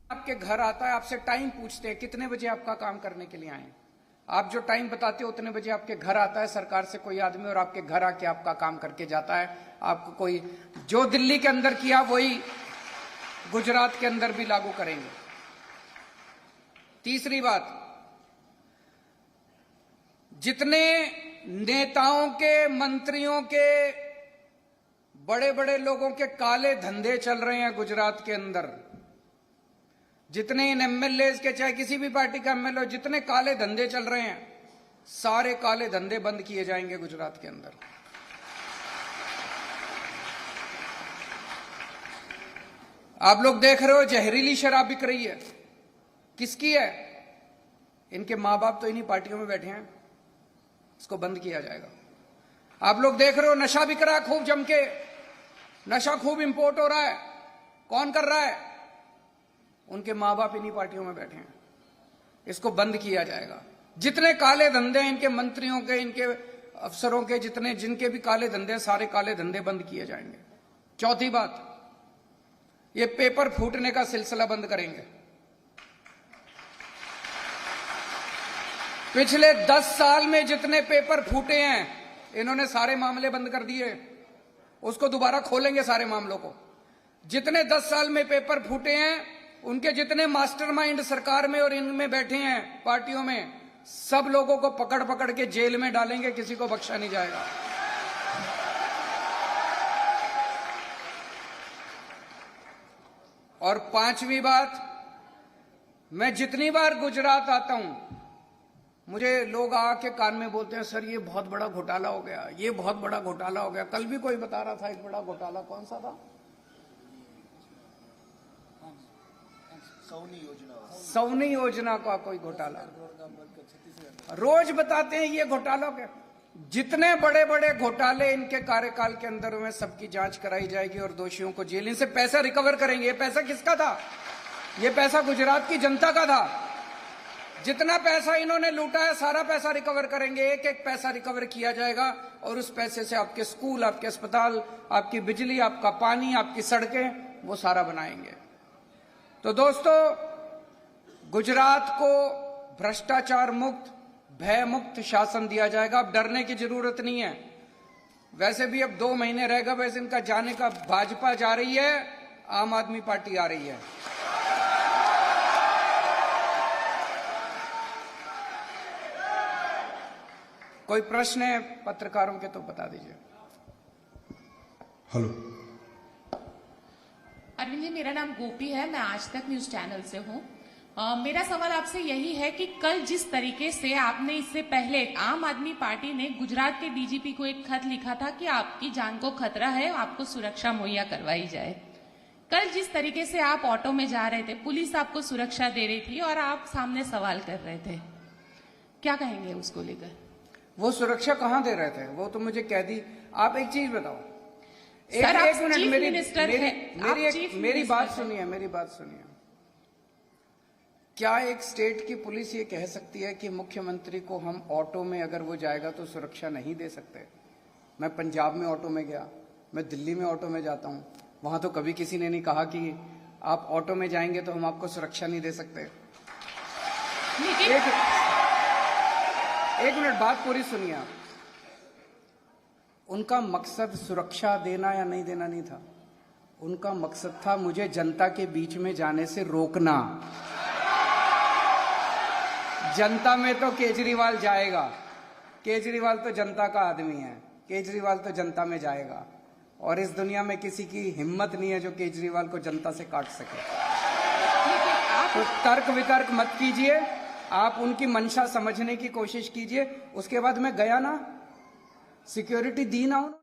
आपके घर आता है, आपसे टाइम पूछते हैं कितने बजे आपका काम करने के लिए आए। आप जो टाइम बताते हो उतने बजे आपके घर आता है सरकार से कोई आदमी और आपके घर आके आपका काम करके जाता है। आपको कोई जो दिल्ली के अंदर किया वही गुजरात के अंदर भी लागू करेंगे। तीसरी बात, जितने नेताओं के, मंत्रियों के, बड़े बड़े लोगों के काले धंधे चल रहे हैं गुजरात के अंदर, जितने इन एमएलए के, चाहे किसी भी पार्टी का एमएलए, जितने काले धंधे चल रहे हैं, सारे काले धंधे बंद किए जाएंगे गुजरात के अंदर। आप लोग देख रहे हो जहरीली शराब बिक रही है, किसकी है? इनके मां बाप तो इन्हीं पार्टियों में बैठे हैं, इसको बंद किया जाएगा। आप लोग देख रहे हो नशा बिक रहा है खूब जम के, नशा खूब इंपोर्ट हो रहा है, कौन कर रहा है? उनके मां बाप इन्हीं पार्टियों में बैठे हैं, इसको बंद किया जाएगा। जितने काले धंधे हैं इनके मंत्रियों के, इनके अफसरों के, जितने जिनके भी काले धंधे, सारे काले धंधे बंद किए जाएंगे। चौथी बात, ये पेपर फूटने का सिलसिला बंद करेंगे। पिछले 10 साल में जितने पेपर फूटे हैं इन्होंने सारे मामले बंद कर दिए, उसको दोबारा खोलेंगे सारे मामलों को। जितने 10 साल में पेपर फूटे हैं, उनके जितने मास्टरमाइंड सरकार में और इनमें बैठे हैं पार्टियों में, सब लोगों को पकड़ पकड़ के जेल में डालेंगे, किसी को बख्शा नहीं जाएगा। और पांचवी बात, मैं जितनी बार गुजरात आता हूं, मुझे लोग आके कान में बोलते हैं, सर ये बहुत बड़ा घोटाला हो गया, ये बहुत बड़ा घोटाला हो गया। कल भी कोई बता रहा था एक बड़ा घोटाला, कौन सा था? सौनी योजना का कोई घोटाला। रोज बताते हैं ये घोटाला क्या। जितने बड़े बड़े घोटाले इनके कार्यकाल के अंदर हुए, सबकी जांच कराई जाएगी और दोषियों को जेल, इनसे पैसा रिकवर करेंगे। ये पैसा किसका था? ये पैसा गुजरात की जनता का था। जितना पैसा इन्होंने लूटा है सारा पैसा रिकवर करेंगे, एक एक पैसा रिकवर किया जाएगा और उस पैसे से आपके स्कूल, आपके अस्पताल, आपकी बिजली, आपका पानी, आपकी सड़कें, वो सारा बनाएंगे। तो दोस्तों, गुजरात को भ्रष्टाचार मुक्त, भय मुक्त शासन दिया जाएगा। अब डरने की जरूरत नहीं है। वैसे भी अब 2 महीने रहेगा, वैसे इनका जाने का, भाजपा जा रही है, आम आदमी पार्टी आ रही है। कोई प्रश्न है पत्रकारों के तो बता दीजिए। हेलो अरविंद जी, मेरा नाम गोपी है, मैं आज तक न्यूज चैनल से हूँ। मेरा सवाल आपसे यही है कि कल जिस तरीके से आपने, इससे पहले आम आदमी पार्टी ने गुजरात के डीजीपी को एक खत लिखा था कि आपकी जान को खतरा है, आपको सुरक्षा मुहैया करवाई जाए। कल जिस तरीके से आप ऑटो में जा रहे थे, पुलिस आपको सुरक्षा दे रही थी और आप सामने सवाल कर रहे थे, क्या कहेंगे उसको लेकर? वो सुरक्षा कहां दे रहे थे? वो तो मुझे कह दी। आप एक चीज बताओ, एक मिनट, मेरी बात सुनिए, मेरी बात सुनिए। क्या एक स्टेट की पुलिस ये कह सकती है कि मुख्यमंत्री को हम ऑटो में, अगर वो जाएगा तो सुरक्षा नहीं दे सकते? मैं पंजाब में ऑटो में गया, मैं दिल्ली में ऑटो में जाता हूं, वहां तो कभी किसी ने नहीं कहा कि आप ऑटो में जाएंगे तो हम आपको सुरक्षा नहीं दे सकते। एक मिनट, बात पूरी सुनिए आप। उनका मकसद सुरक्षा देना या नहीं देना नहीं था, उनका मकसद था मुझे जनता के बीच में जाने से रोकना। जनता में तो केजरीवाल जाएगा, केजरीवाल तो जनता का आदमी है, केजरीवाल तो जनता में जाएगा और इस दुनिया में किसी की हिम्मत नहीं है जो केजरीवाल को जनता से काट सके। तो तर्क वितर्क मत कीजिए, आप उनकी मंशा समझने की कोशिश कीजिए। उसके बाद मैं गया ना, सिक्योरिटी दी ना।